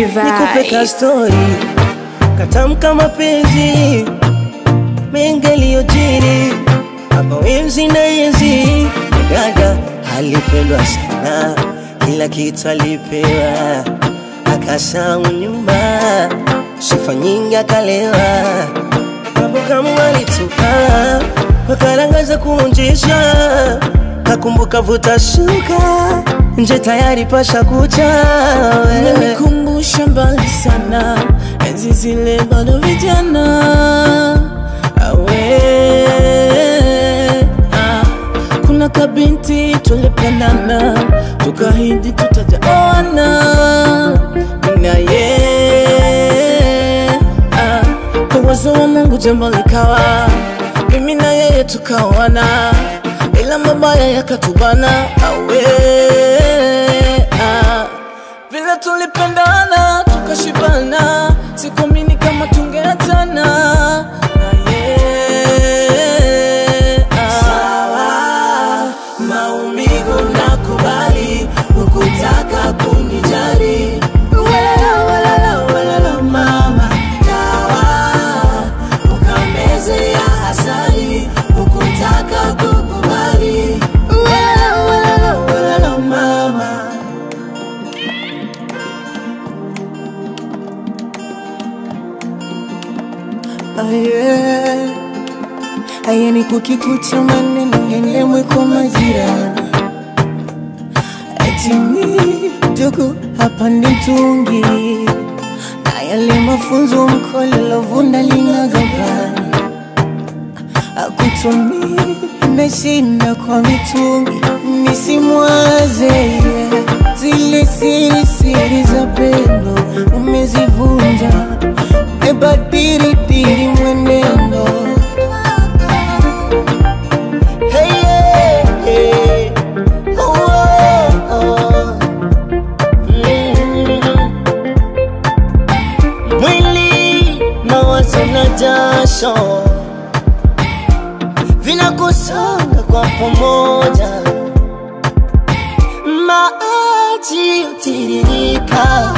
Nikupeka story katamka mapenzi mengi yaliyojiri hapa enzi na enzi. Dada alipendwa sana, kila kitu alipewa, akasahau nyuma, sifa nyingi akalewa. Mambo kama walitupa wakarangaza kuonjesha, kakumbuka vuta shuka nje tayari pasha kucha. Unanikumbusha mbali sana, enzi zile bado vijana. Kuna kabinti tulipendana, tukahidi tutajaoana na yeye. Kwa uwezo wa Mungu jambo likawa, mimi na yeye tukaoana, ila mabaya yakatubana. Vile tulipendana tukashibana, sikuamini kama tungeachana na yeye. Sawa, maumivu nakubali, ukutaka kunijali. Wala mama, dawa ukameze ya asali, ukutaka kukubali. Wala mama. Aye ni kukikuta maneno ngendemwe kwa majira. Eti mi dugu hapa ni mtungi, na yale mafunzo mkolelo vunda linagaba. Akutumi meshinda kwa mitungi, nisimwaze zile siri za pendo umezivunja. Ebadiri diri mwenendo. Hey. Mwili, mawazo na jasho vinakusonga kwa pamoja, maji utiririka